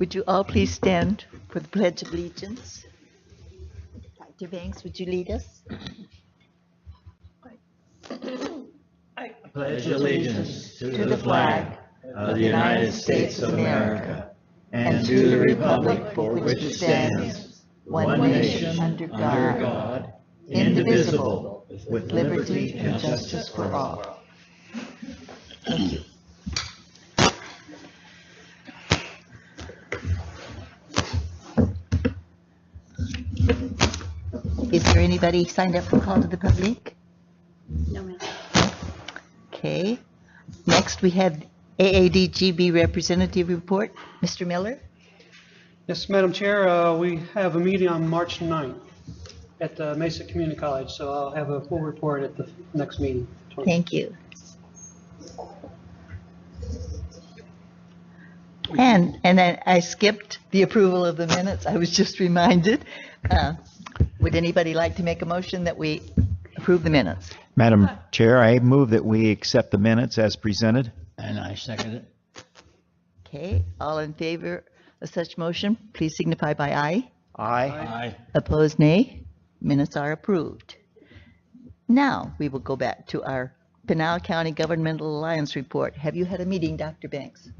Would you all please stand for the Pledge of Allegiance? Dr. Banks, would you lead us? I pledge allegiance to the flag of the United States of America and to the republic for which it stands, one nation under God, indivisible, with liberty and justice for all. Thank you. Is there anybody signed up for call to the public? No, ma'am. Okay. Next, we have AADGB representative report. Mr. Miller? Yes, Madam Chair, we have a meeting on March 9th at Mesa Community College, so I'll have a full report at the next meeting. Thank you. And then I skipped the approval of the minutes. I was just reminded. Would anybody like to make a motion that we approve the minutes? Madam Chair, I move that we accept the minutes as presented. And I second it. Okay, all in favor of such motion, please signify by aye. Aye. Opposed, nay. Minutes are approved. Now, we will go back to our Pinal County Governmental Alliance report. Have you had a meeting, Dr. Banks?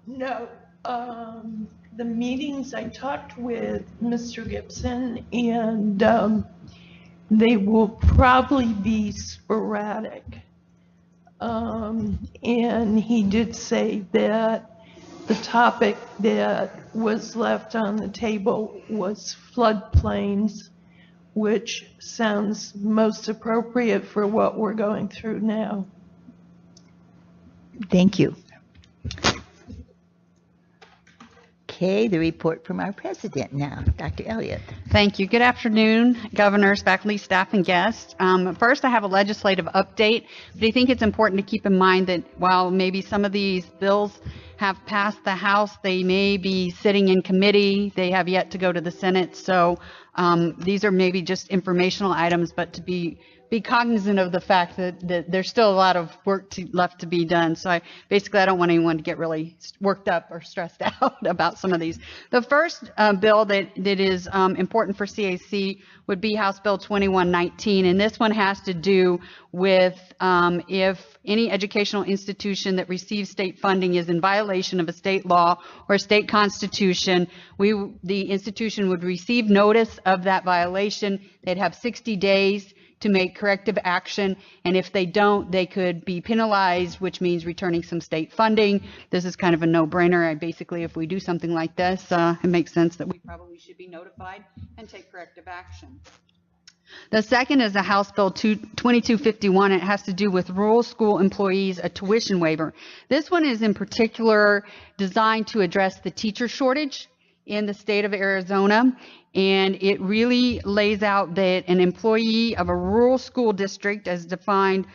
No. The meetings, I talked with Mr. Gibson, and they will probably be sporadic. And he did say that the topic that was left on the table was floodplains, which sounds most appropriate for what we're going through now. Thank you. Okay, the report from our president now, Dr. Elliott. Thank you. Good afternoon, governors, faculty, staff, and guests. First, I have a legislative update, but I think it's important to keep in mind that while maybe some of these bills have passed the House, they may be sitting in committee. They have yet to go to the Senate. So these are maybe just informational items, but to be cognizant of the fact that there's still a lot of work left to be done. So I don't want anyone to get really worked up or stressed out about some of these. The first bill that is important for CAC would be House Bill 2119, and this one has to do with if any educational institution that receives state funding is in violation of a state law or a state constitution, the institution would receive notice of that violation. They'd have 60 days to make corrective action, and if they don't, they could be penalized, which means returning some state funding. This is kind of a no-brainer. Basically, if we do something like this, it makes sense that we probably should be notified and take corrective action. The second is a House Bill 2251. It has to do with rural school employees, a tuition waiver. This one is in particular designed to address the teacher shortage in the state of Arizona, and it really lays out that an employee of a rural school district as defined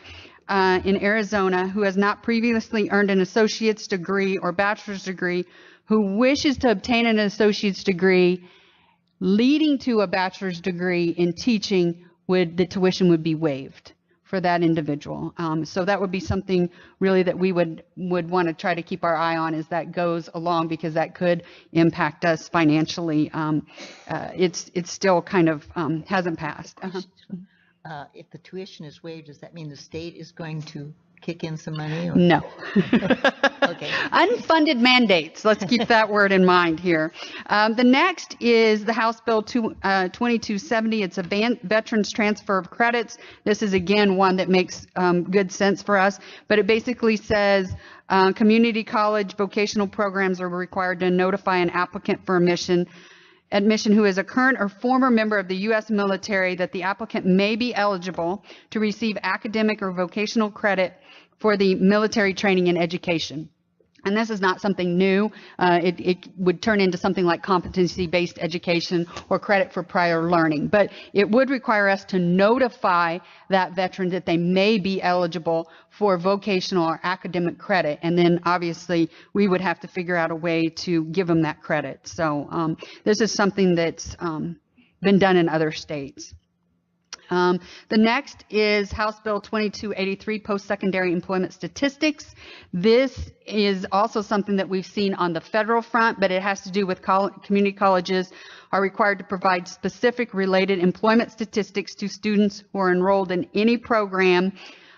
in Arizona who has not previously earned an associate's degree or bachelor's degree who wishes to obtain an associate's degree leading to a bachelor's degree in teaching, the tuition would be waived for that individual. So that would be something really that we would want to try to keep our eye on as that goes along, because that could impact us financially. It's still kind of hasn't passed. If the tuition is waived, does that mean the state is going to kick in some money? Or? No. Okay. Unfunded mandates. Let's keep that word in mind here. The next is the House Bill 2270. It's a veterans transfer of credits. This is, again, one that makes good sense for us, but it basically says community college vocational programs are required to notify an applicant for admission who is a current or former member of the U.S. military that the applicant may be eligible to receive academic or vocational credit for the military training and education. And this is not something new. It would turn into something like competency-based education or credit for prior learning. But it would require us to notify that veteran that they may be eligible for vocational or academic credit. And then obviously we would have to figure out a way to give them that credit. So this is something that's been done in other states. The next is House Bill 2283, post-secondary employment statistics. This is also something that we've seen on the federal front, but it has to do with community colleges are required to provide specific related employment statistics to students who are enrolled in any program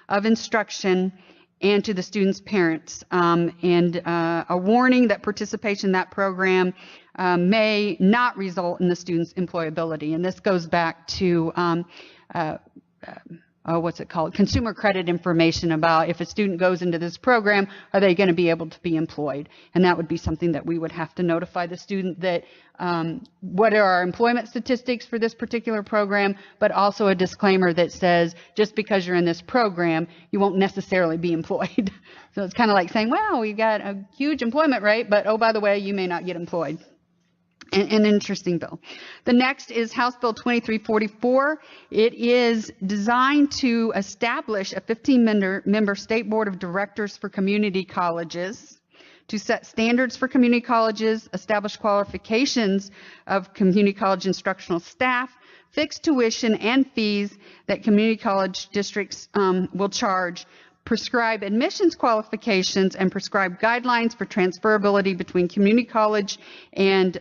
of instruction and to the students' parents. A warning that participation in that program may not result in the student's employability. And this goes back to what's it called? Consumer credit information about if a student goes into this program, are they going to be able to be employed? And that would be something that we would have to notify the student that what are our employment statistics for this particular program, but also a disclaimer that says just because you're in this program, you won't necessarily be employed. So it's kind of like saying, well, we've got a huge employment rate, but oh, by the way, you may not get employed. An interesting bill. The next is House Bill 2344. It is designed to establish a 15-member state board of directors for community colleges to set standards for community colleges, establish qualifications of community college instructional staff, fix tuition and fees that community college districts will charge, prescribe admissions qualifications, and prescribe guidelines for transferability between community college and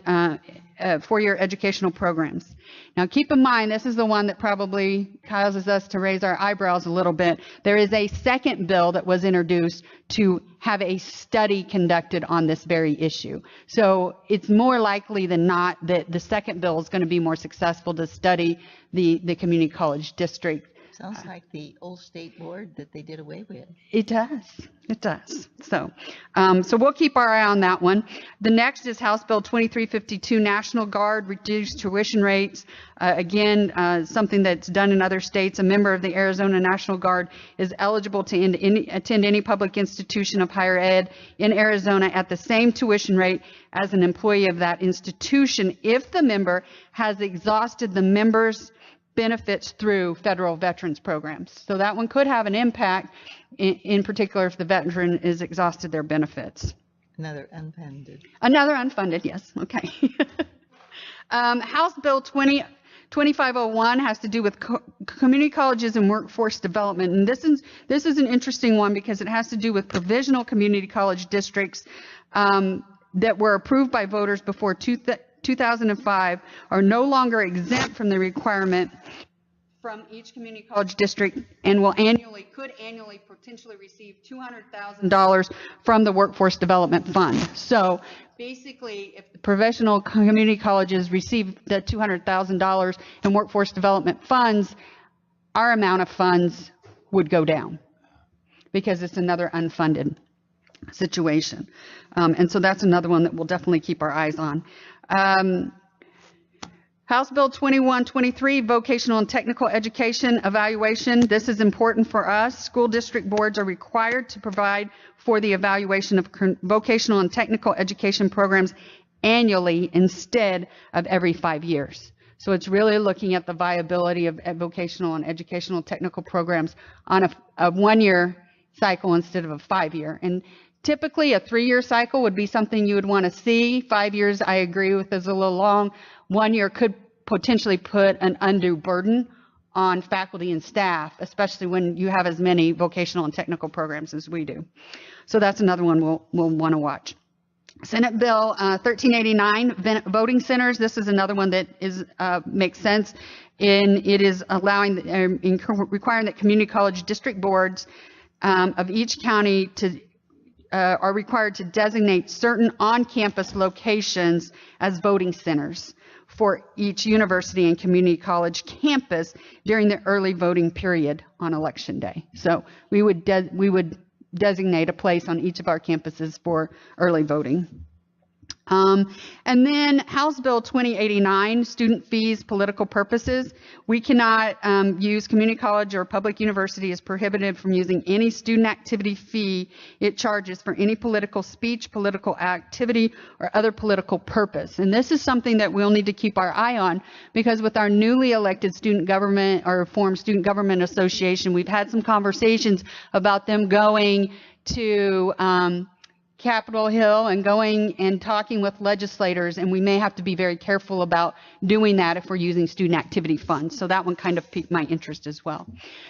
four-year educational programs. Now keep in mind, this is the one that probably causes us to raise our eyebrows a little bit. There is a second bill that was introduced to have a study conducted on this very issue. So it's more likely than not that the second bill is going to be more successful to study the community college district. Sounds like the old state board that they did away with. It does. It does. So we'll keep our eye on that one. The next is House Bill 2352, National Guard, reduced tuition rates. Again, something that's done in other states. A member of the Arizona National Guard is eligible to attend any public institution of higher ed in Arizona at the same tuition rate as an employee of that institution if the member has exhausted the member's benefits through federal veterans programs. So that one could have an impact, in particular if the veteran is exhausted their benefits. Another unfunded. Another unfunded, yes. Okay. House Bill 2501 has to do with community colleges and workforce development. And this is an interesting one because it has to do with provisional community college districts that were approved by voters before 2005 are no longer exempt from the requirement from each community college district and could annually potentially receive $200,000 from the Workforce Development Fund. So basically, if the provisional community colleges receive the $200,000 in workforce development funds, our amount of funds would go down because it's another unfunded situation. And so that's another one that we'll definitely keep our eyes on. House Bill 2123, vocational and technical education evaluation. This is important for us. School district boards are required to provide for the evaluation of vocational and technical education programs annually instead of every 5 years. So it's really looking at the viability of vocational and educational technical programs on a 1-year cycle instead of a 5-year. And typically, a 3-year cycle would be something you would want to see. 5 years, I agree with, is a little long. 1 year could potentially put an undue burden on faculty and staff, especially when you have as many vocational and technical programs as we do. So that's another one we'll want to watch. Senate Bill 1389, voting centers. This is another one that makes sense. It is requiring that community college district boards of each county are required to designate certain on-campus locations as voting centers for each university and community college campus during the early voting period on election day. So we would designate a place on each of our campuses for early voting. And then House Bill 2089, student fees, political purposes. We cannot use community college or public university is prohibited from using any student activity fee it charges for any political speech, political activity, or other political purpose. And this is something that we'll need to keep our eye on because with our newly elected student government or formed student government association, we've had some conversations about them going to Capitol Hill and going and talking with legislators, and we may have to be very careful about doing that if we're using student activity funds. So that one kind of piqued my interest as well.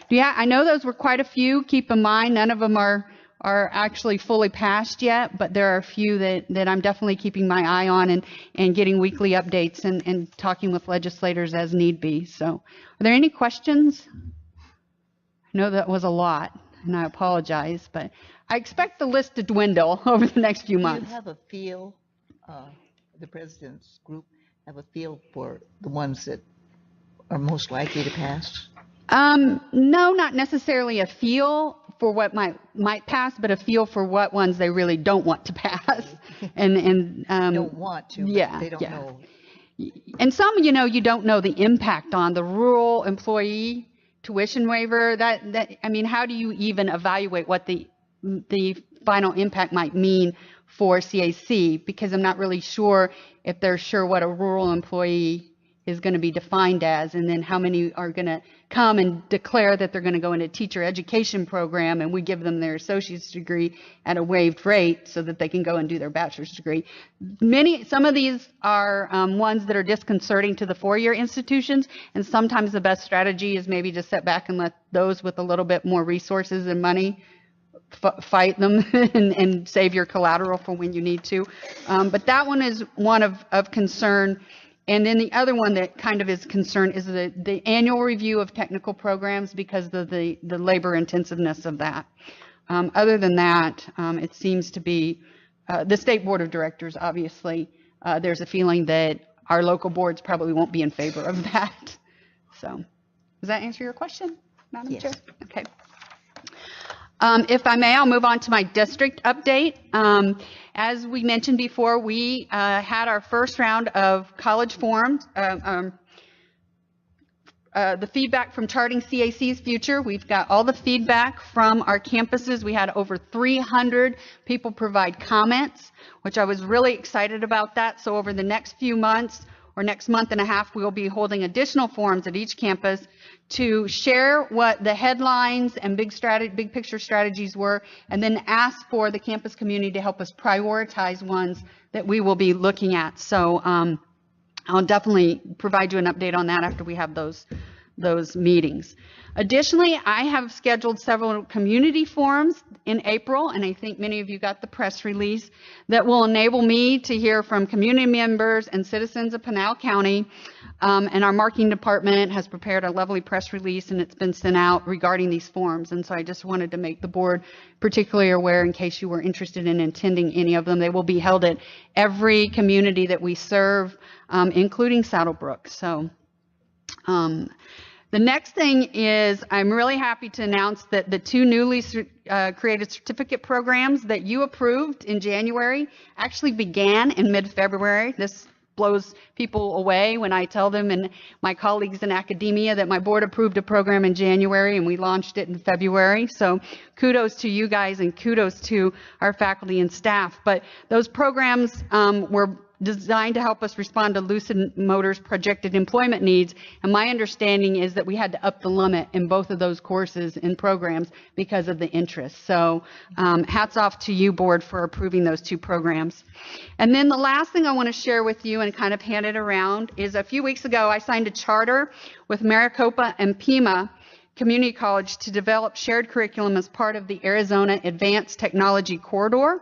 Yeah, I know those were quite a few. Keep in mind, none of them are actually fully passed yet, but there are a few that I'm definitely keeping my eye on and getting weekly updates and talking with legislators as need be. So are there any questions? I know that was a lot, and I apologize, but I expect the list to dwindle over the next few Do you months. have a feel, the president's group have a feel for the ones that are most likely to pass? No, not necessarily a feel for what might pass, but a feel for what ones they really don't want to pass. And Don't want to, but yeah, they don't yeah. know. And some, you don't know the impact on the rural employee tuition waiver. That I mean, how do you even evaluate what the final impact might mean for CAC? Because I'm not really sure if they're sure what a rural employee is going to be defined as, and then how many are going to come and declare that they're going to go into a teacher education program, and we give them their associate's degree at a waived rate so that they can go and do their bachelor's degree. Some of these are ones that are disconcerting to the four-year institutions, and sometimes the best strategy is maybe just sit back and let those with a little bit more resources and money fight them and save your collateral for when you need to. But that one is one of concern. And then the other one that kind of is concerned is the annual review of technical programs because of the labor intensiveness of that. Other than that, it seems to be the state board of directors, obviously, there's a feeling that our local boards probably won't be in favor of that. So does that answer your question, Madam Yes. Chair? Okay. If I may, I'll move on to my district update. As we mentioned before, we had our first round of college forums. The feedback from Charting CAC's Future, we've got all the feedback from our campuses. We had over 300 people provide comments, which I was really excited about that. So over the next few months, or next month and a half, we will be holding additional forums at each campus to share what the headlines and big picture strategies were, and then ask for the campus community to help us prioritize ones that we will be looking at. So I'll definitely provide you an update on that after we have those meetings. Additionally, I have scheduled several community forums in April, and I think many of you got the press release, that will enable me to hear from community members and citizens of Pinal County. And our marketing department has prepared a lovely press release, and it's been sent out regarding these forums. And so I just wanted to make the board particularly aware in case you were interested in attending any of them. They will be held at every community that we serve, including Saddlebrook. So the next thing is I'm really happy to announce that the two newly created certificate programs that you approved in January actually began in mid-February. This blows people away when I tell them and my colleagues in academia that my board approved a program in January and we launched it in February. So kudos to you guys and kudos to our faculty and staff. But those programs were designed to help us respond to Lucid Motors' projected employment needs. And my understanding is that we had to up the limit in both of those courses and programs because of the interest. So hats off to you, board, for approving those two programs. And then the last thing I want to share with you and kind of hand it around is a few weeks ago I signed a charter with Maricopa and Pima Community College to develop shared curriculum as part of the Arizona Advanced Technology Corridor.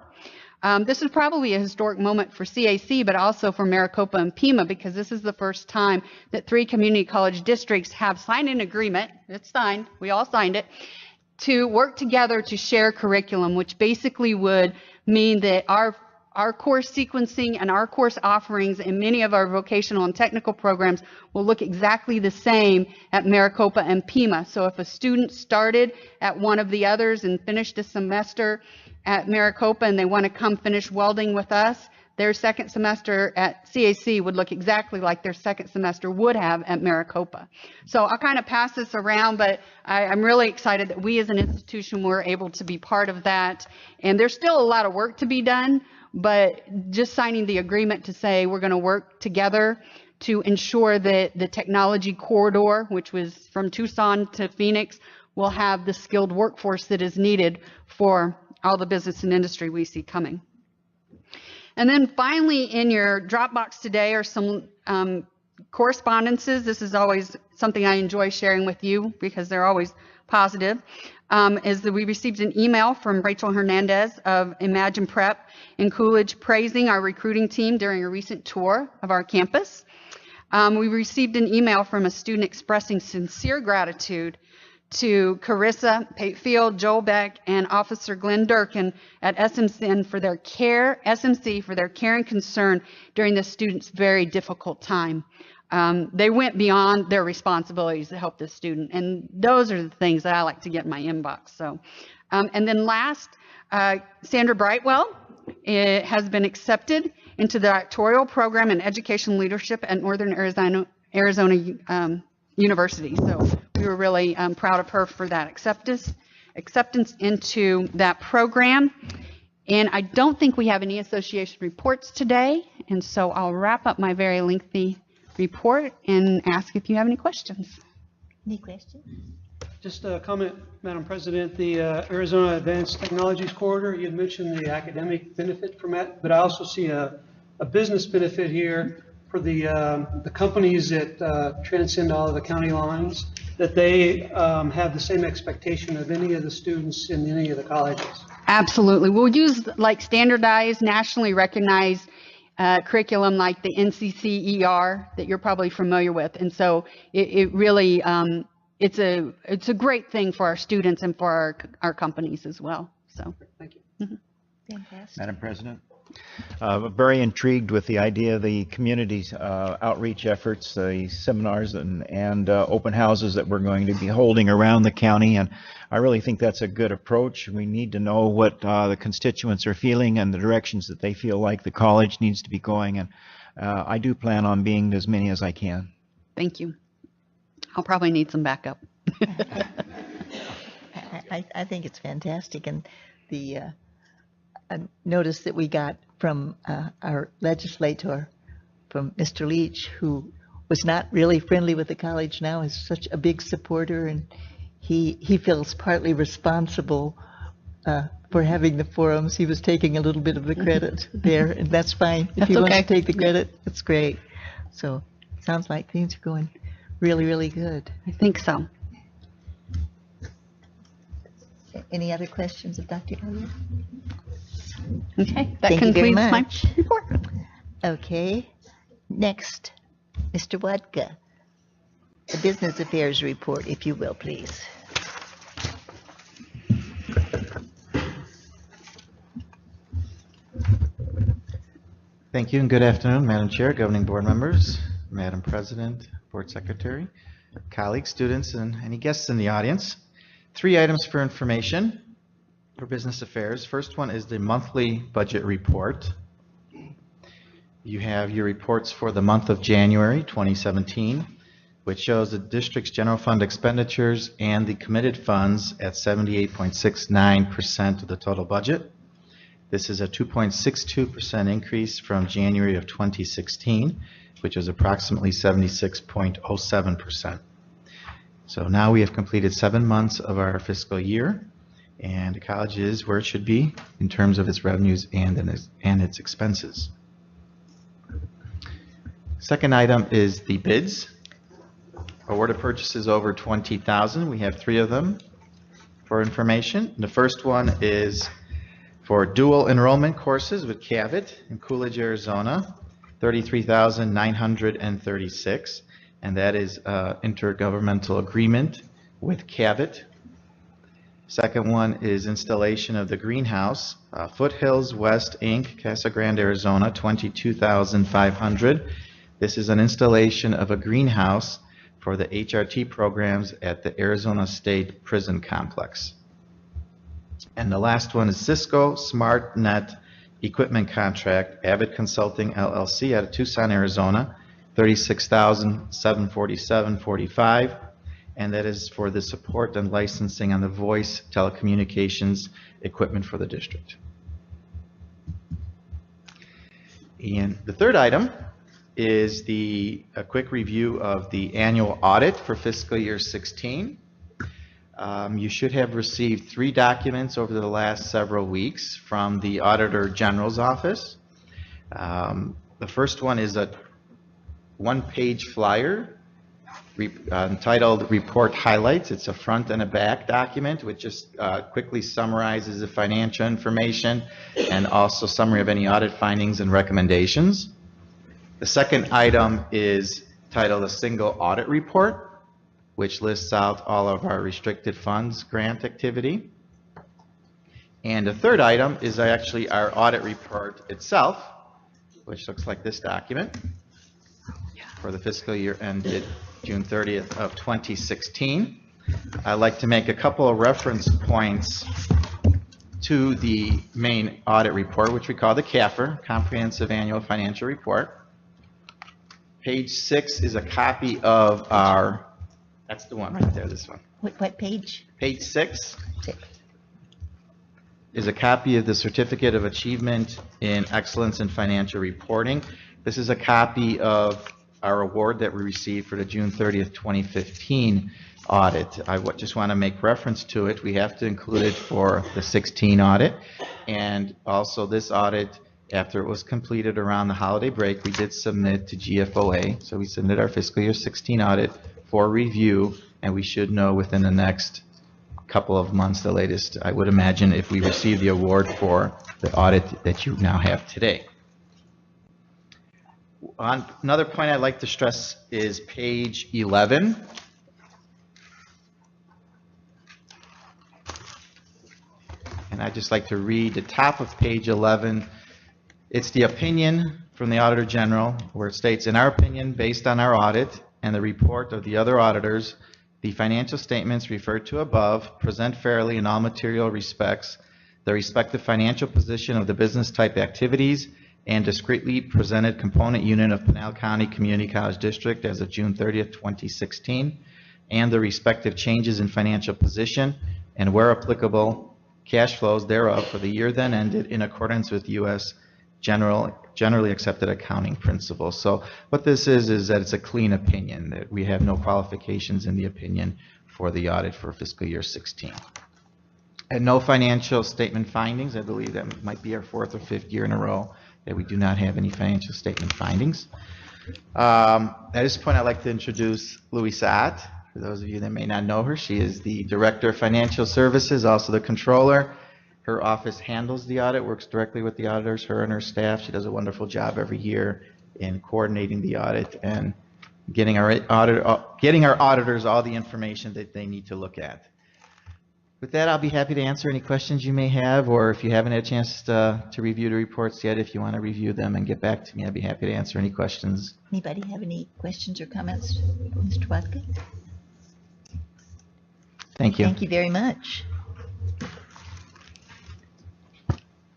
This is probably a historic moment for CAC, but also for Maricopa and Pima, because this is the first time that 3 community college districts have signed an agreement, it's signed, we all signed it, to work together to share curriculum, which basically would mean that our course sequencing and our course offerings in many of our vocational and technical programs will look exactly the same at Maricopa and Pima. So if a student started at one of the others and finished a semester at Maricopa and they want to come finish welding with us, their second semester at CAC would look exactly like their second semester would have at Maricopa. So I'll kind of pass this around, but I'm really excited that we as an institution were able to be part of that. And there's still a lot of work to be done, but just signing the agreement to say we're going to work together to ensure that the technology corridor, which was from Tucson to Phoenix, will have the skilled workforce that is needed for all the business and industry we see coming. And then finally, in your Dropbox today are some correspondences. This is always something I enjoy sharing with you because they're always positive. Is that we received an email from Rachel Hernandez of Imagine Prep in Coolidge praising our recruiting team during a recent tour of our campus. We received an email from a student expressing sincere gratitude to Carissa Patefield, Joel Beck, and Officer Glenn Durkin at SMC for their care and concern during the student's very difficult time. They went beyond their responsibilities to help this student, and those are the things that I like to get in my inbox. So, and then last, Sandra Brightwell has been accepted into the doctoral program in education leadership at Northern Arizona University. So we were really proud of her for that acceptance into that program. And I don't think we have any association reports today, and so I'll wrap up my very lengthy report and ask if you have any questions. Any questions? Just a comment, Madam President, the Arizona Advanced Technologies Corridor, you had mentioned the academic benefit from that, but I also see a business benefit here for the companies that transcend all of the county lines, that they have the same expectation of any of the students in any of the colleges. Absolutely. We'll use like standardized, nationally recognized curriculum like the NCCER that you're probably familiar with. And so it really, it's a great thing for our students and for our companies as well. So Thank you. Fantastic. Madam President? Very intrigued with the idea of the community's outreach efforts, the seminars and open houses that we're going to be holding around the county, and I really think that's a good approach. We need to know what the constituents are feeling and the directions that they feel like the college needs to be going, and I do plan on being as many as I can. thank you. I'll probably need some backup. I think it's fantastic, and the notice that we got from our legislator, from Mr. Leach, who was not really friendly with the college now, is such a big supporter, and he feels partly responsible for having the forums. He was taking a little bit of the credit there, and that's fine. If That's he wants okay. to take the credit, that's great. So sounds like things are going really, really good. I think so. Any other questions of Dr. Elliott? Okay, that Thank you very concludes my much. report. Okay. Next, Mr. Wadka, the business affairs report, if you will, please. Thank you and good afternoon, Madam Chair, governing board members, Madam President, Board Secretary, colleagues, students, and any guests in the audience. 3 items for information for business affairs. First one is the monthly budget report. You have your reports for the month of January 2017, which shows the district's general fund expenditures and the committed funds at 78.69% of the total budget. This is a 2.62% increase from January of 2016, which was approximately 76.07%. So now we have completed 7 months of our fiscal year, and the college is where it should be in terms of its revenues and its expenses. Second item is the bids. Awarded purchases over $20,000. We have 3 of them for information. The first one is for dual enrollment courses with CAVIT in Coolidge, Arizona, $33,936, and that is intergovernmental agreement with CAVIT. Second one is installation of the greenhouse, Foothills West Inc., Casa Grande, Arizona, $22,500. This is an installation of a greenhouse for the HRT programs at the Arizona State Prison Complex. And the last one is Cisco SmartNet equipment contract, Avid Consulting LLC out of Tucson, Arizona, $36,747.45, and that is for the support and licensing on the voice telecommunications equipment for the district. And the third item is a quick review of the annual audit for fiscal year 16. You should have received 3 documents over the last several weeks from the Auditor General's office. The first one is a one-page flyer entitled Report Highlights. It's a front and a back document which just quickly summarizes the financial information and also summary of any audit findings and recommendations. The second item is titled A Single Audit Report, which lists out all of our restricted funds grant activity. And the third item is actually our audit report itself, which looks like this document for the fiscal year ended June 30th of 2016. I'd like to make a couple of reference points to the main audit report, which we call the CAFR, Comprehensive Annual Financial Report. Page 6 is a copy of our, that's the one right there, this one. What page? Page 6 6. is a copy of the Certificate of Achievement in Excellence in Financial Reporting. This is a copy of our award that we received for the June 30th, 2015 audit. I just want to make reference to it. We have to include it for the 16 audit. And also this audit, after it was completed around the holiday break, we did submit to GFOA. So we submitted our fiscal year 16 audit for review, and we should know within the next couple of months, the latest, I would imagine, if we receive the award for the audit that you now have today. Another point I'd like to stress is page 11. And I'd just like to read the top of page 11. It's the opinion from the Auditor General, where it states, in our opinion, based on our audit and the report of the other auditors, the financial statements referred to above present fairly in all material respects the respective financial position of the business type activities and discretely presented component unit of Pinal County Community College District as of June 30th, 2016, and the respective changes in financial position and, where applicable, cash flows thereof for the year then ended in accordance with U.S. generally accepted accounting principles. So what this is that it's a clean opinion, that we have no qualifications in the opinion for the audit for fiscal year 16. And no financial statement findings. I believe that might be our 4th or 5th year in a row that we do not have any financial statement findings. At this point, I'd like to introduce Louisa Ott. For those of you that may not know her, she is the Director of Financial Services, also the Controller. Her office handles the audit, works directly with the auditors, her and her staff. She does a wonderful job every year in coordinating the audit and getting our auditors all the information that they need to look at. With that, I'll be happy to answer any questions you may have, or if you haven't had a chance to review the reports yet, if you want to review them and get back to me, I'd be happy to answer any questions. Anybody have any questions or comments for Mr. Watka? Thank you. Thank you very much.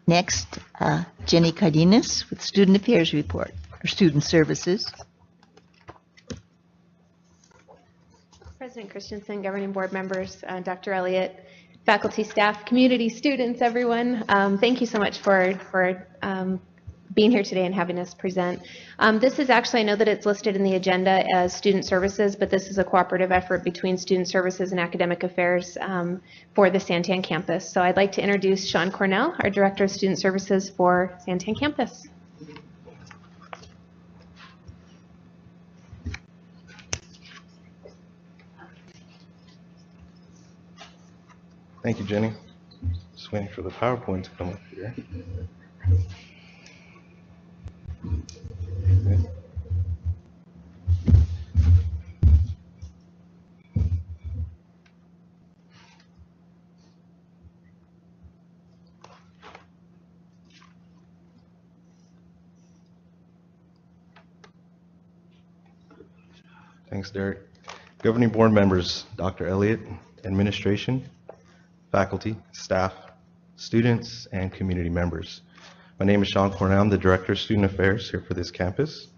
Next, Jenny Cardenas with Student Affairs Report, or Student Services. President Christensen, governing board members, Dr. Elliott, faculty, staff, community, students, everyone. Thank you so much for being here today and having us present. This is actually, I know that it's listed in the agenda as student services, but this is a cooperative effort between student services and academic affairs for the Santan campus. So I'd like to introduce Sean Cornell, our Director of Student Services for Santan campus. Thank you, Jenny. Just waiting for the PowerPoint to come up here. Okay. Thanks, Derek. Governing board members, Dr. Elliott, administration, faculty, staff, students, and community members. My name is Sean Cornell. I'm the Director of Student Affairs here for this campus.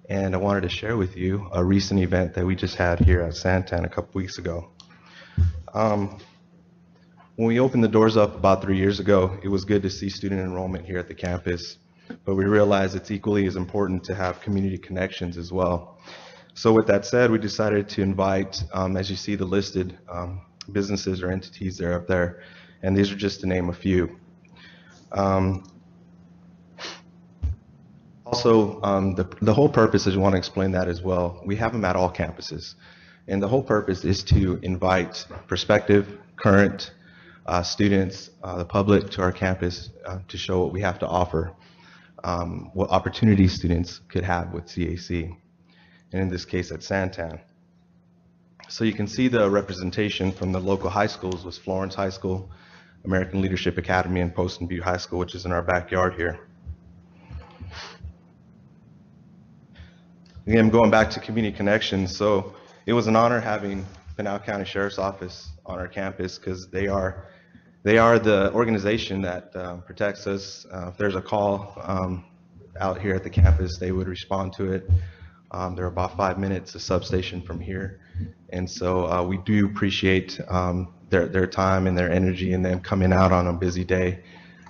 And I wanted to share with you a recent event that we just had here at Santan a couple weeks ago. When we opened the doors up about 3 years ago, it was good to see student enrollment here at the campus, but we realized it's equally as important to have community connections as well. So with that said, we decided to invite, as you see the listed businesses or entities that are up there, and these are just to name a few. Also, the whole purpose is, I want to explain that as well. We have them at all campuses. And the whole purpose is to invite prospective, current students, the public to our campus to show what we have to offer, what opportunities students could have with CAC, and in this case at Santan. So you can see the representation from the local high schools was Florence High School, American Leadership Academy, and Poston Butte High School, which is in our backyard here. Again, going back to community connections, so it was an honor having Pinal County Sheriff's Office on our campus because they are the organization that protects us. If there's a call out here at the campus, they would respond to it. They're about 5 minutes, a substation from here. And so we do appreciate their time and their energy and them coming out on a busy day.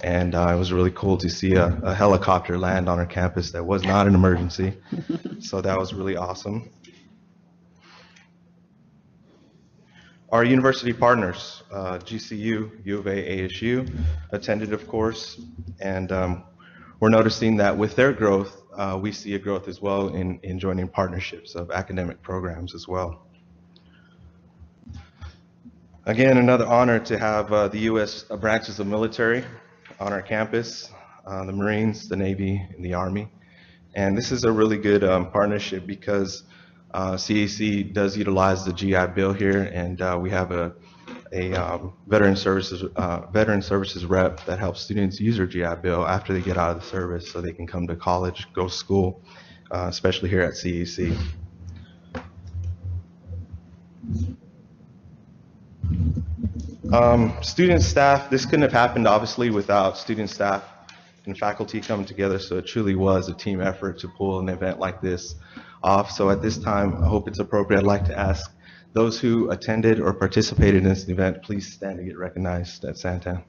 And it was really cool to see a helicopter land on our campus that was not an emergency. So that was really awesome. Our university partners, GCU, U of A, ASU, attended, of course. And we're noticing that with their growth, we see a growth as well in joining partnerships of academic programs as well. Again, another honor to have the U.S. branches of military on our campus, the Marines, the Navy, and the Army. And this is a really good partnership because CAC does utilize the GI Bill here, and we have a veteran services rep that helps students use their GI Bill after they get out of the service so they can come to college, go to school, especially here at CAC. Student staff, this couldn't have happened obviously without student staff and faculty coming together, so it truly was a team effort to pull an event like this off. So at this time, I hope it's appropriate, I'd like to ask those who attended or participated in this event, please stand to get recognized at Santan.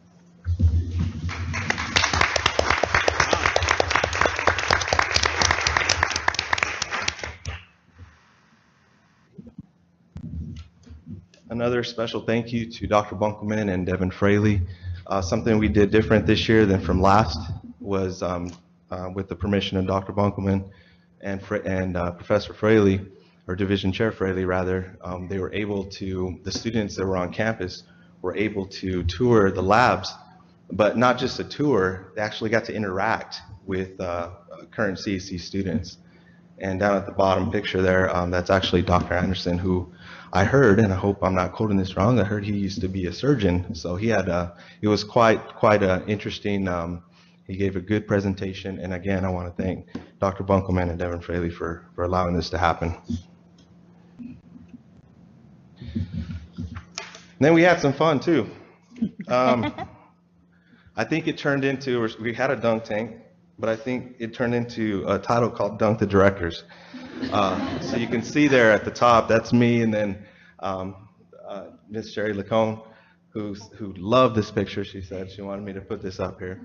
Another special thank you to Dr. Bunkelman and Devin Fraley. Something we did different this year than from last was with the permission of Dr. Bunkelman and Professor Fraley, or Division Chair Fraley rather, they were able to, the students that were on campus were able to tour the labs, but not just a tour, they actually got to interact with current CAC students. And down at the bottom picture there, that's actually Dr. Anderson, who I heard, and I hope I'm not quoting this wrong, I heard he used to be a surgeon. So he had, it was quite interesting. He gave a good presentation. And again, I want to thank Dr. Bunkelman and Devin Fraley for allowing this to happen. And then we had some fun too. I think it turned into, we had a dunk tank, but I think it turned into a title called Dunk the Directors. So you can see there at the top, that's me, and then Miss Sherry Lacone, who loved this picture. She said she wanted me to put this up here.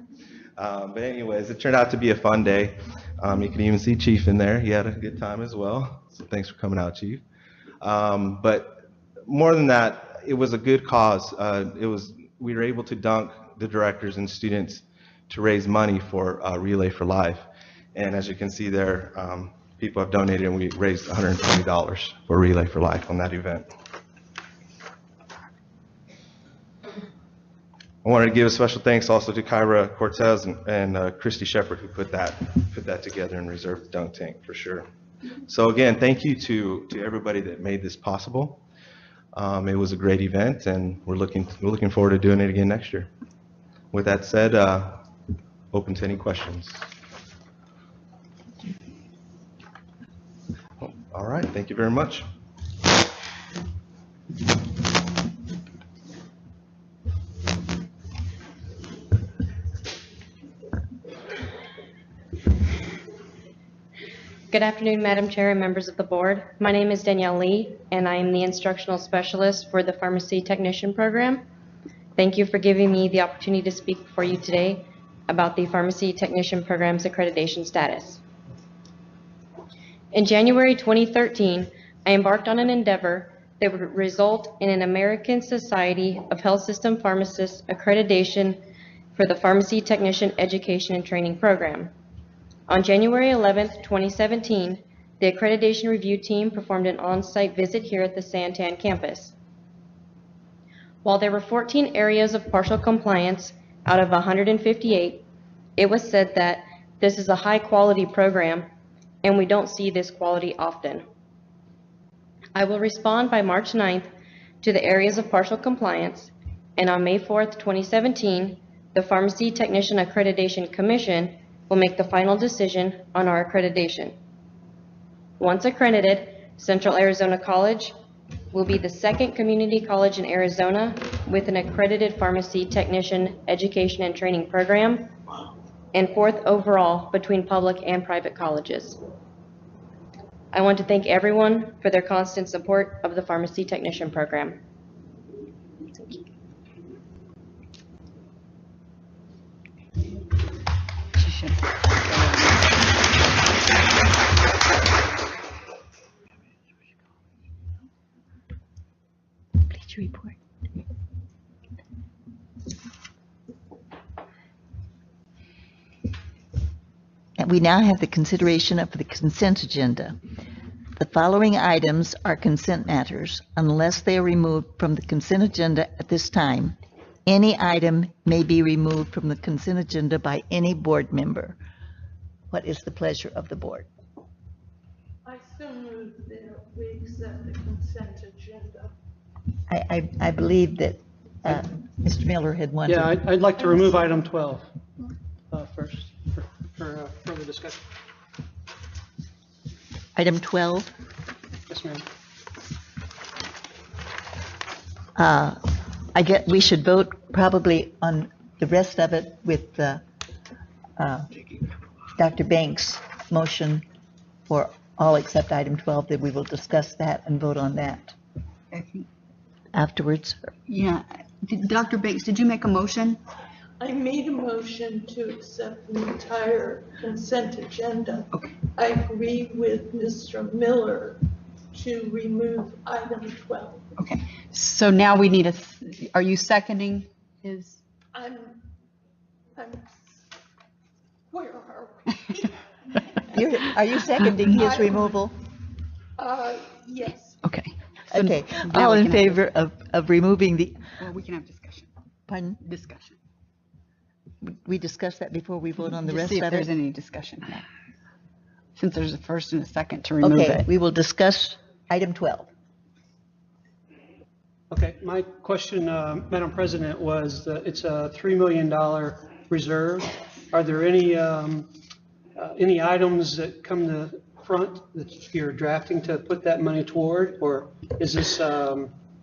But anyways, it turned out to be a fun day. You can even see Chief in there. He had a good time as well. So thanks for coming out, Chief. But more than that, it was a good cause. We were able to dunk the directors and students to raise money for Relay for Life. And as you can see there, people have donated, and we raised $120 for Relay for Life on that event. I wanted to give a special thanks also to Kyra Cortez and Christy Shepard, who put that together and reserved the dunk tank for sure. So again, thank you to everybody that made this possible. It was a great event, and we're looking forward to doing it again next year. With that said, open to any questions. All right, thank you very much. Good afternoon, Madam Chair and members of the board. My name is Danielle Lee, and I am the instructional specialist for the Pharmacy Technician Program. Thank you for giving me the opportunity to speak before you today about the Pharmacy Technician Program's accreditation status. In January 2013, I embarked on an endeavor that would result in an American Society of Health System Pharmacists accreditation for the Pharmacy Technician Education and Training Program. On January 11th, 2017, the accreditation review team performed an on-site visit here at the Santan campus. While there were 14 areas of partial compliance out of 158, it was said that this is a high-quality program and we don't see this quality often. I will respond by March 9th to the areas of partial compliance, and on May 4th, 2017, the Pharmacy Technician Accreditation Commission will make the final decision on our accreditation. Once accredited, Central Arizona College will be the second community college in Arizona with an accredited pharmacy technician education and training program, and fourth overall between public and private colleges. I want to thank everyone for their constant support of the pharmacy technician program. Please report. And we now have the consideration of the consent agenda. The following items are consent matters. Unless they are removed from the consent agenda at this time, any item may be removed from the consent agenda by any board member. What is the pleasure of the board? I so move that we accept the consent agenda. I believe that Mr. Miller had wanted. Yeah, I'd like to remove item 12 first for further discussion. Item 12. Yes, ma'am. I get, we should vote probably on the rest of it with Dr. Banks' motion for all except item 12, that we will discuss that and vote on that afterwards. Yeah. Dr. Banks, did you make a motion? I made a motion to accept the entire consent agenda. Okay. I agree with Mr. Miller to remove item 12. Okay. So now we need are you seconding his? I'm, where are we? Are you seconding his removal? Yes. Okay. So Okay, now all we in can have favor of removing the, Well, we can have discussion. pardon? Discussion. We discussed that before we vote on the Just rest see if of there's it? any discussion now. Since there's a first and a second to remove Okay, it. we will discuss item 12. Okay, my question, Madam President, was that it's a $3 million reserve. Are there any items that come to front that you're drafting to put that money toward, or is this,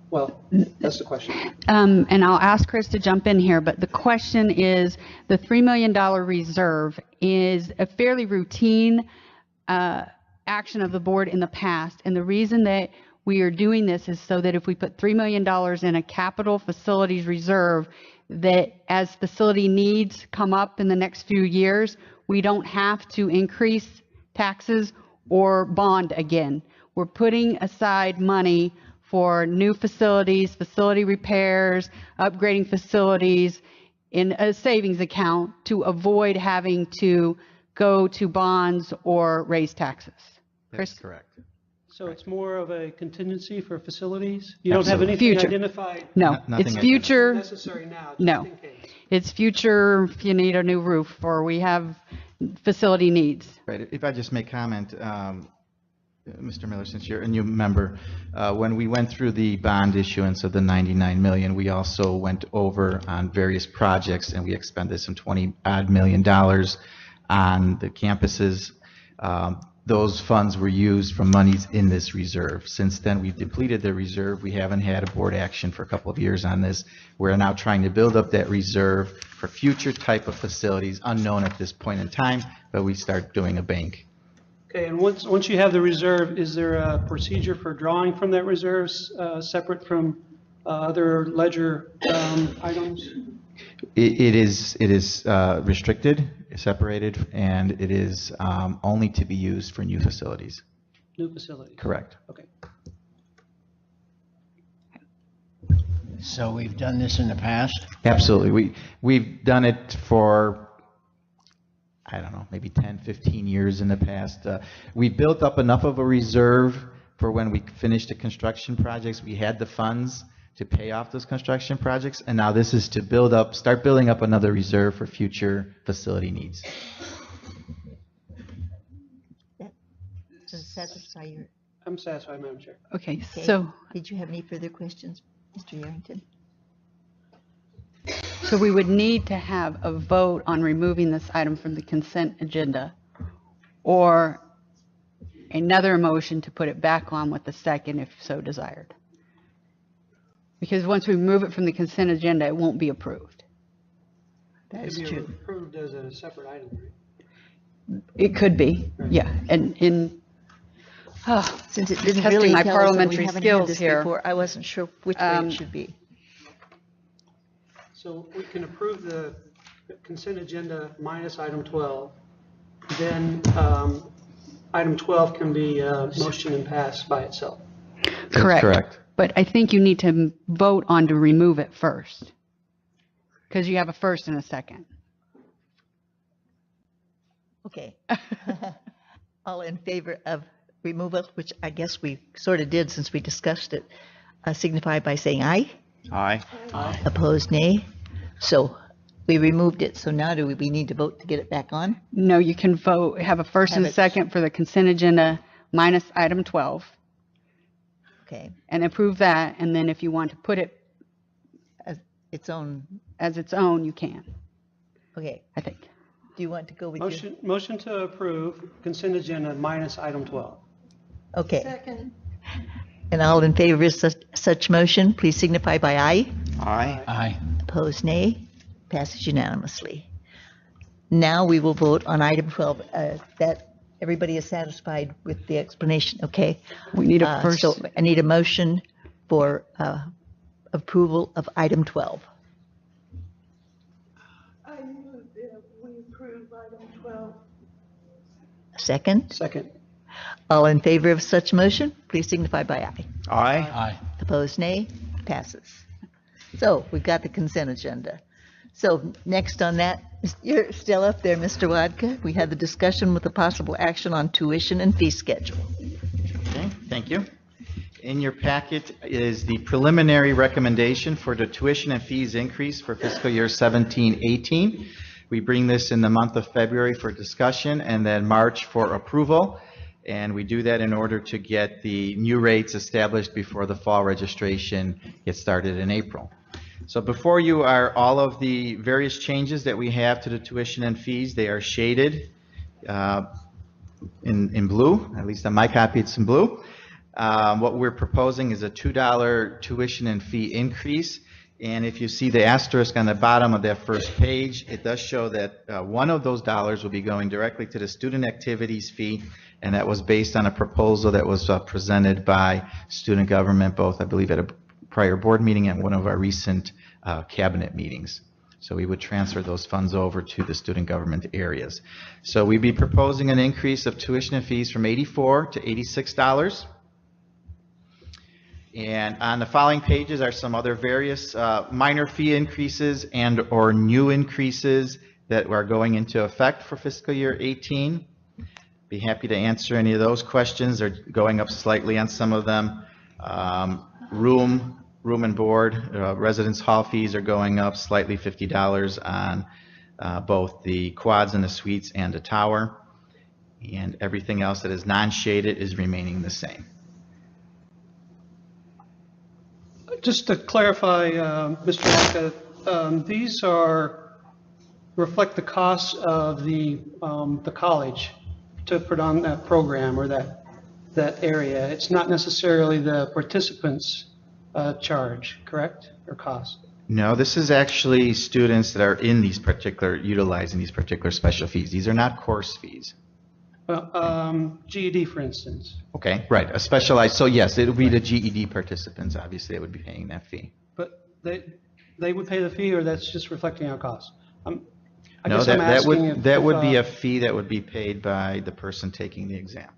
well, that's the question. And I'll ask Chris to jump in here, but the question is, the $3 million reserve is a fairly routine action of the board in the past. And the reason that we are doing this is so that if we put $3 million in a capital facilities reserve, that as facility needs come up in the next few years, we don't have to increase taxes or bond again. We're putting aside money for new facilities, facility repairs, upgrading facilities in a savings account to avoid having to go to bonds or raise taxes. Chris? That's correct. So it's more of a contingency for facilities? You don't have Absolutely. anything Future. identified No, Nothing it's like future. necessary now, just No. in case? It's future if you need a new roof or we have facility needs. Right, if I just may comment, Mr. Miller, since you're a new member, when we went through the bond issuance of the 99 million, we also went over on various projects and we expended some $20-odd million on the campuses. Those funds were used from monies in this reserve. Since then, we've depleted the reserve. We haven't had a board action for a couple of years on this. We're now trying to build up that reserve for future type of facilities, unknown at this point in time, but we start doing a bank. Okay, and once you have the reserve, is there a procedure for drawing from that reserve separate from other ledger items? It is restricted, separated, and it is only to be used for new facilities. New facility? Correct. Okay. So we've done this in the past? Absolutely. We've done it for, I don't know, maybe 10, 15 years in the past. We built up enough of a reserve for when we finished the construction projects. We had the funds to pay off those construction projects, and now this is to start building up another reserve for future facility needs. Does it satisfy your, I'm satisfied, Madam Chair. Okay, okay? so, Did you have any further questions, Mr. Yarrington? so we would need to have a vote on removing this item from the consent agenda, or another motion to put it back on with the second if so desired. Because once we remove it from the consent agenda, it won't be approved. That is It'd be true. approved as a separate item, right? It could be, yeah, and Since it just didn't testing really my tell us and we parliamentary haven't had skills this here. before, I wasn't sure which way it should be. So we can approve the consent agenda minus item 12. Then item 12 can be motioned and passed by itself. correct. Correct. But I think you need to vote on to remove it first, because you have a first and a second. Okay. All in favor of removal, which I guess we sort of did since we discussed it, signify by saying aye. Aye. Opposed, nay. So we removed it, so now do we need to vote to get it back on? No, you can vote, have a first and a Have it- second for the consent agenda minus item 12, Okay, and approve that, and then if you want to put it as its own, as its own, you can, okay. I think. Do you want to go with your? Motion to approve consent agenda minus item 12. Okay. Second. And all in favor of such motion, please signify by aye. Aye. Aye. Opposed, nay. Passes unanimously. Now we will vote on item 12. That everybody is satisfied with the explanation, okay? We need a first. So I need a motion for approval of item 12. I move that we approve item 12. Second. Second. All in favor of such motion, please signify by aye. Aye. Aye. Opposed, nay. Passes. So we've got the consent agenda. So next on that, you're still up there, Mr. Wadka. We had the discussion with the possible action on tuition and fee schedule. Okay, thank you. In your packet is the preliminary recommendation for the tuition and fees increase for fiscal year 17-18. We bring this in the month of February for discussion and then March for approval. And we do that in order to get the new rates established before the fall registration gets started in April. So before you are all of the various changes that we have to the tuition and fees. They are shaded in blue, at least on my copy it's in blue. What we're proposing is a $2 tuition and fee increase. And if you see the asterisk on the bottom of that first page, it does show that one of those dollars will be going directly to the student activities fee, and that was based on a proposal that was presented by student government, both I believe at a prior board meeting and one of our recent cabinet meetings. So we would transfer those funds over to the student government areas. So we'd be proposing an increase of tuition and fees from $84 to $86. And on the following pages are some other various minor fee increases and or new increases that are going into effect for fiscal year 18. Be happy to answer any of those questions. They're going up slightly on some of them. Room and board, residence hall fees are going up slightly, $50 on both the quads and the suites and the tower. And everything else that is non-shaded is remaining the same. Just to clarify, Mr. Walker, these reflect the costs of the college to put on that program or that area. It's not necessarily the participants' charge, correct, or cost? No, this is actually students that are in these utilizing these particular special fees. These are not course fees. GED, for instance. Okay, right, a specialized, so yes, it would be the GED participants, obviously, that would be paying that fee. But they would pay the fee, or that's just reflecting our costs? I No, guess I'm asking if... that would be a fee that would be paid by the person taking the exam.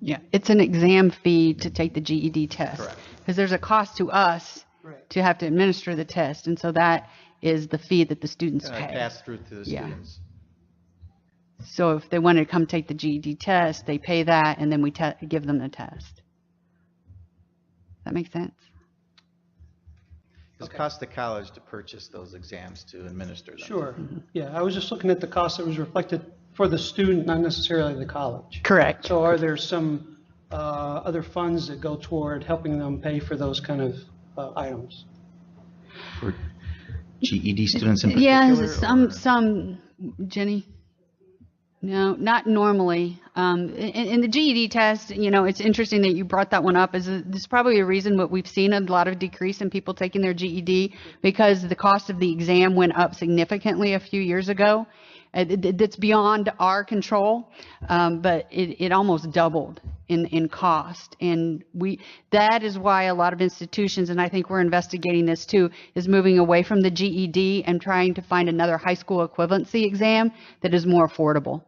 Yeah, it's an exam fee to take the GED test. Correct. Because there's a cost to us Right. to have to administer the test, and so that is the fee that the students pay. Pass through to the Yeah. students. So if they wanted to come take the GED test, they pay that, and then we give them the test. That makes sense? It costs the college to purchase those exams to administer them. Sure. Yeah, I was just looking at the cost that was reflected for the student, not necessarily the college. Correct. So are there some other funds that go toward helping them pay for those kind of items? For GED students in particular? Yeah, some, Jenny? No, not normally. In the GED test, it's interesting that you brought that one up. There's probably a reason that we've seen a lot of decrease in people taking their GED because the cost of the exam went up significantly a few years ago. That's beyond our control, but it almost doubled in cost. And that is why a lot of institutions, and I think we're investigating this too, is moving away from the GED and trying to find another high school equivalency exam that is more affordable.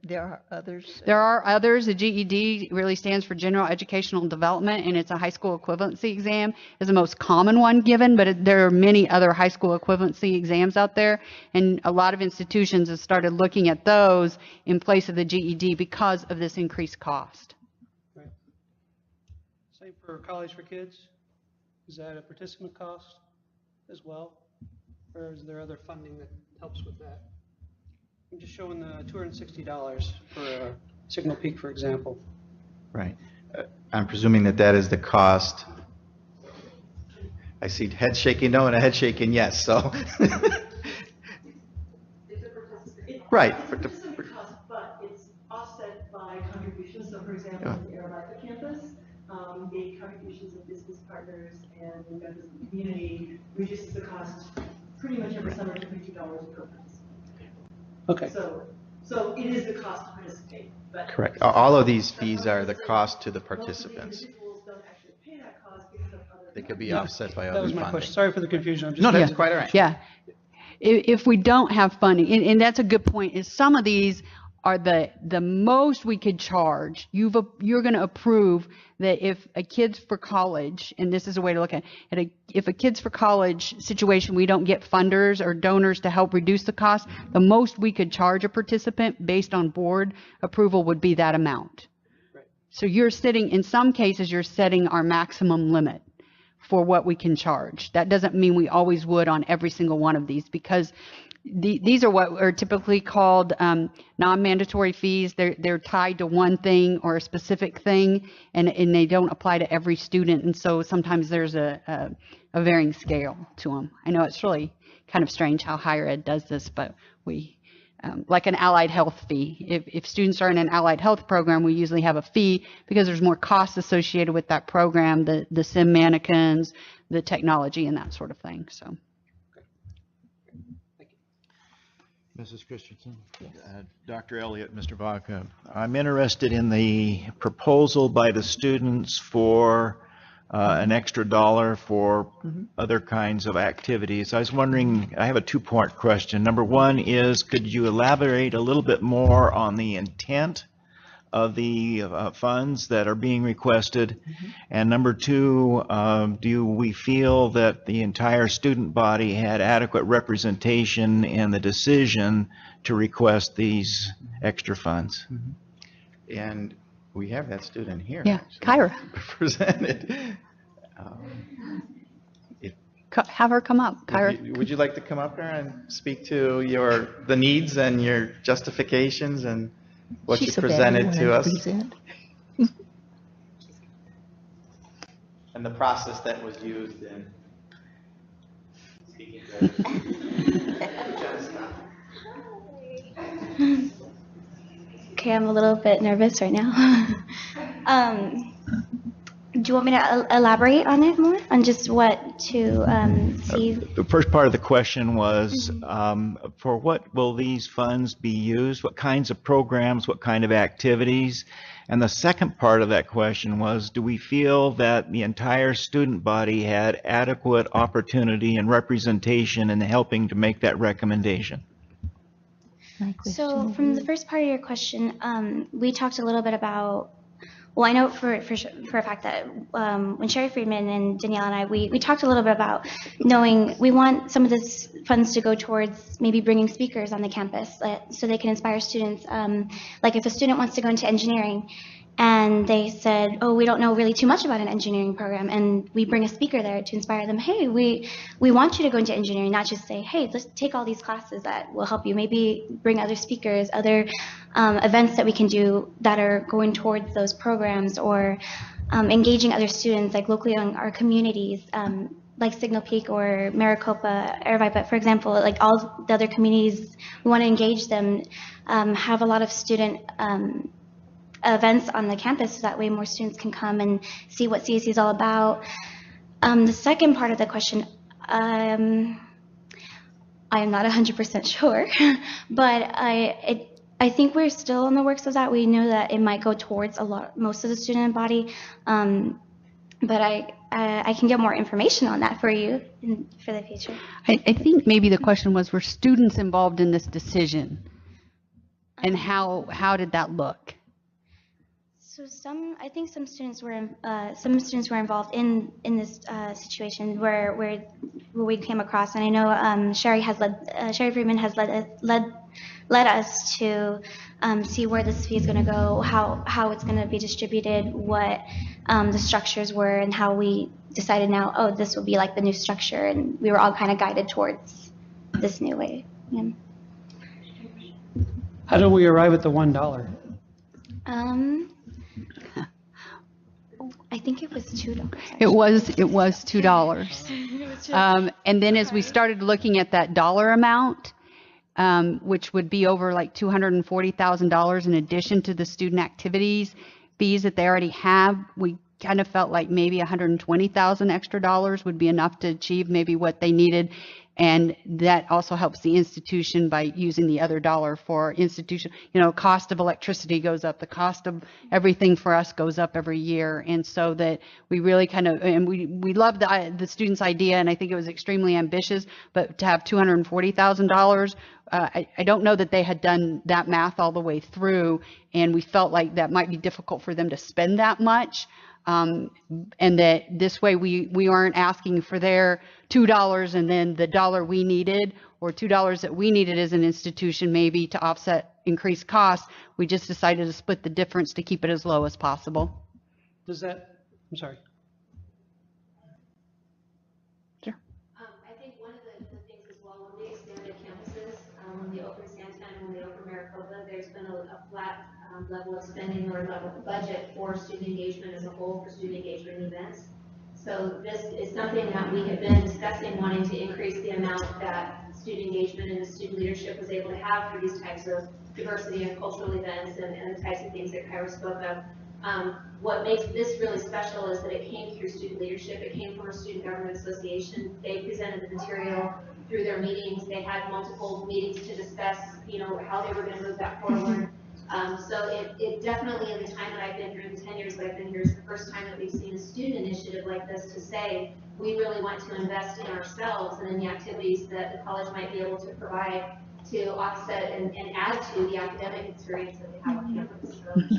There are others. There are others. The GED really stands for General Educational Development, and it's a high school equivalency exam. Is the most common one given, but there are many other high school equivalency exams out there, and a lot of institutions have started looking at those in place of the GED because of this increased cost. Right. Same for College for Kids? Is that a participant cost as well? Or is there other funding that helps with that? I'm just showing the $260 for Signal Peak, for example. Right. I'm presuming that is the cost. I see head shaking no and a head shaking yes, so. Right. But it's offset by contributions. So for example, on the Aramaica campus, the contributions of business partners and members of the community reduces the cost pretty much every summer to $52 per person. Okay. So it is the cost to participate. But Correct. All of these fees are the cost to the participants. Most of the individuals don't actually pay that cost because of other. They could be offset by That other was my funding. question. Sorry for the confusion. I'm just No, that's quite all right. Yeah. If we don't have funding, and that's a good point, is some of these are the most we could charge. You're going to approve that if a kid's for college, and this is a way to look at it, if a kid's for college situation, we don't get funders or donors to help reduce the cost, the most we could charge a participant based on board approval would be that amount. Right. So in some cases, you're setting our maximum limit for what we can charge. That doesn't mean we always would on every single one of these because these are what are typically called non-mandatory fees. They're tied to one thing or a specific thing, and they don't apply to every student. And so sometimes there's a varying scale to them. I know it's really kind of strange how higher ed does this, but we like an allied health fee. If students are in an allied health program, we usually have a fee because there's more costs associated with that program, the sim mannequins, the technology, and that sort of thing. So. Mrs. Christensen? Dr. Elliott, Mr. Vaca, I'm interested in the proposal by the students for an extra dollar for other kinds of activities. I was wondering, I have a two-part question. Number one is, could you elaborate a little bit more on the intent of the funds that are being requested? And number two, do we feel that the entire student body had adequate representation in the decision to request these extra funds? And we have that student here. Yeah, actually, Kyra. Presented. Have her come up, Kyra. Would you like to come up here and speak to the needs and your justifications and what you presented to us? And the process that was used in speaking to Okay, I'm a little bit nervous right now. Do you want me to elaborate on it more? On just what to see? The first part of the question was, for what will these funds be used? What kinds of programs, what kind of activities? And the second part of that question was, do we feel that the entire student body had adequate opportunity and representation in helping to make that recommendation? So from the first part of your question, we talked a little bit about well, I know for a fact that when Sherry Friedman and Danielle and I, we talked a little bit about knowing we want some of this funds to go towards maybe bringing speakers on the campus so they can inspire students. Like if a student wants to go into engineering, and they said, oh, we don't know really too much about an engineering program, and we bring a speaker there to inspire them. Hey, we want you to go into engineering, not just say, hey, let's take all these classes that will help you. Maybe bring other speakers, other events that we can do that are going towards those programs, or engaging other students, like locally in our communities, like Signal Peak or Maricopa, Aravaipa, for example. Like all the other communities, we want to engage them, have a lot of student events on the campus so that way more students can come and see what CAC is all about. The second part of the question, I am not 100% sure, but I think we're still in the works of that. We know that it might go towards most of the student body, but I can get more information on that for you for the future. I think maybe the question was, were students involved in this decision, and how did that look? So I think some students were involved in this situation where we came across, and I know Sherry Friedman has led us to see where this fee is going to go, how it's going to be distributed, what the structures were, and how we decided now, oh, this will be like the new structure, and we were all kind of guided towards this new way. Yeah. How did we arrive at the $1? I think it was $2. It was $2. And then as we started looking at that dollar amount, which would be over like $240,000 in addition to the student activities fees that they already have, we kind of felt like maybe $120,000 extra dollars would be enough to achieve maybe what they needed. And that also helps the institution by using the other dollar for institution. You know, cost of electricity goes up, the cost of everything for us goes up every year. And so that we really kind of, and we love the students' idea, and I think it was extremely ambitious, but to have $240,000, I don't know that they had done that math all the way through, and we felt like that might be difficult for them to spend that much. And that this way we aren't asking for their $2 and then the dollar we needed, or $2 that we needed as an institution maybe to offset increased costs. We just decided to split the difference to keep it as low as possible. I'm sorry. Sure. I think one of the things as well, when we expanded campuses, when we opened Santa Ana, when we opened Maricopa, there's been a flat level of spending or level of budget for student engagement as a whole, for student engagement events. So this is something that we have been discussing, wanting to increase the amount that student engagement and the student leadership was able to have for these types of diversity and cultural events and the types of things that Kyra spoke of. What makes this really special is that it came through student leadership. It came from our Student Government Association. They presented the material through their meetings. They had multiple meetings to discuss, you know, how they were going to move that forward. So it definitely, in the time that I've been here, in the 10 years that I've been here, is the first time that we've seen a student initiative like this to say, we really want to invest in ourselves and in the activities that the college might be able to provide to offset and add to the academic experience that they have on campus. So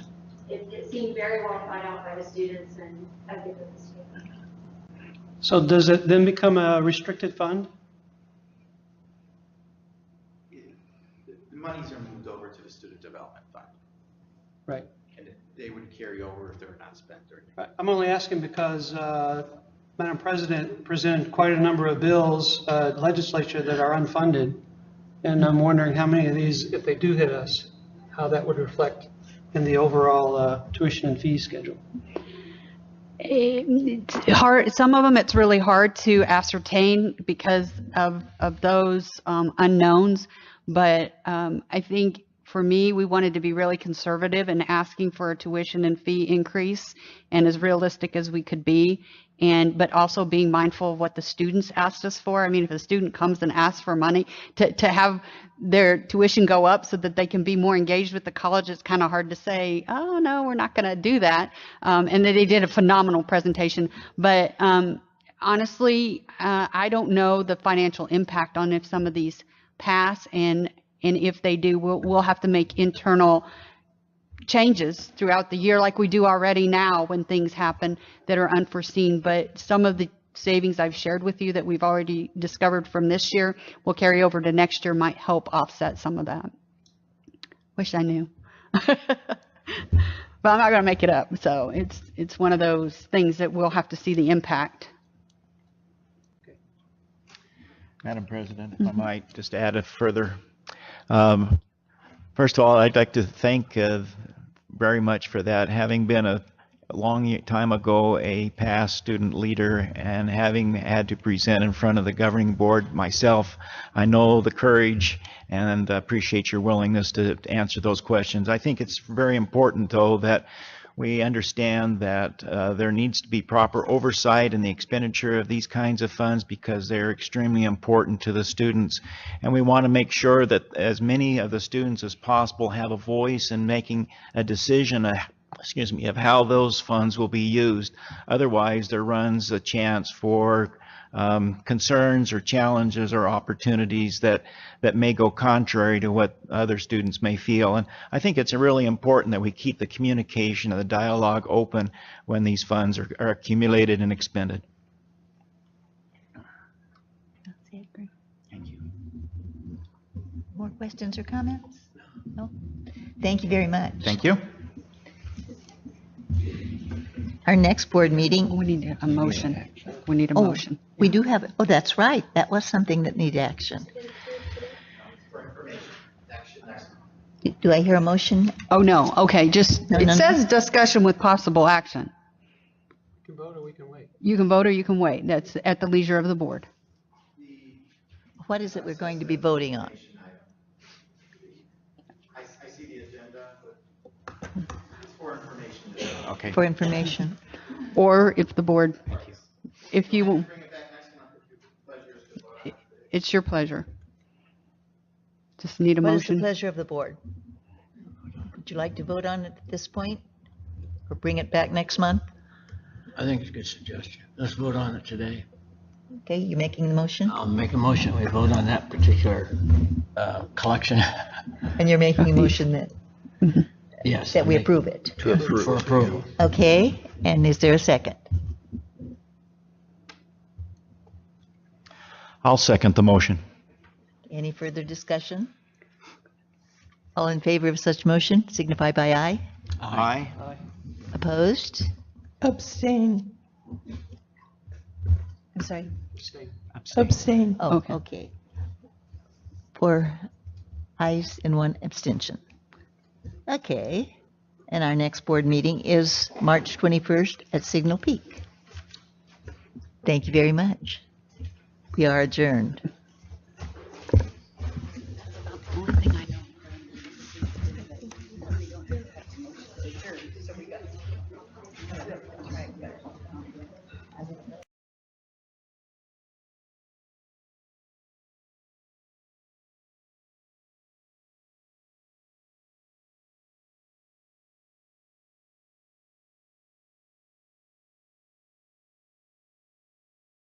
it seemed very well thought out by the students, and I think that this year. So does it then become a restricted fund? The monies are moved over to the Student Development Fund, Right. and they would carry over if they were not spent during the year. I'm only asking because Madam President presented quite a number of bills, legislature, that are unfunded. And I'm wondering how many of these, if they do hit us, how that would reflect in the overall tuition and fee schedule. It's hard. Some of them it's really hard to ascertain because of those unknowns. But I think for me, we wanted to be really conservative in asking for a tuition and fee increase and as realistic as we could be. But also being mindful of what the students asked us for. I mean, if a student comes and asks for money to have their tuition go up so that they can be more engaged with the college, it's kind of hard to say, oh, no, we're not going to do that. And they did a phenomenal presentation. But honestly, I don't know the financial impact on if some of these pass. And if they do, we'll have to make internal changes throughout the year like we do already now when things happen that are unforeseen. But some of the savings I've shared with you that we've already discovered from this year will carry over to next year, might help offset some of that. Wish I knew. But I'm not going to make it up. So it's one of those things that we'll have to see the impact. Madam President, if I might just add a further. First of all, I'd like to thank very much for that. Having been a long time ago a past student leader and having had to present in front of the governing board myself, I know the courage and appreciate your willingness to answer those questions. I think it's very important, though, that we understand that there needs to be proper oversight in the expenditure of these kinds of funds because they're extremely important to the students. And we want to make sure that as many of the students as possible have a voice in making a decision of how those funds will be used. Otherwise, there runs a chance for concerns or challenges or opportunities that may go contrary to what other students may feel. And I think it's really important that we keep the communication and the dialogue open when these funds are accumulated and expended. Thank you. More questions or comments? No? Thank you very much. Thank you. Our next board meeting. We need a motion. We need a motion. We do have, oh, that's right. That was something that needed action. Do I hear a motion? Oh, no. Okay, just, No, it no, no. says discussion with possible action. We can vote or we can wait. You can vote or you can wait. That's at the leisure of the board. What is it we're going to be voting on? I see the agenda, but it's for information. Okay. For information. Or if the board, if you, Bring it back next month if your pleasure is to vote on it. it's your pleasure. Just need a What is the motion. pleasure of the board? Would you like to vote on it at this point? Or bring it back next month? I think it's a good suggestion. Let's vote on it today. Okay, you making the motion? I'll make a motion. We vote on that particular collection. And you're making a motion that, Yes. that we approve it? For approval. Okay, and is there a second? I'll second the motion. Any further discussion? All in favor of such motion signify by aye. Aye. Opposed? Abstain. I'm sorry. Abstain. Oh, Okay. okay. 4 ayes and 1 abstention. Okay, and our next board meeting is March 21st at Signal Peak. Thank you very much. We are adjourned.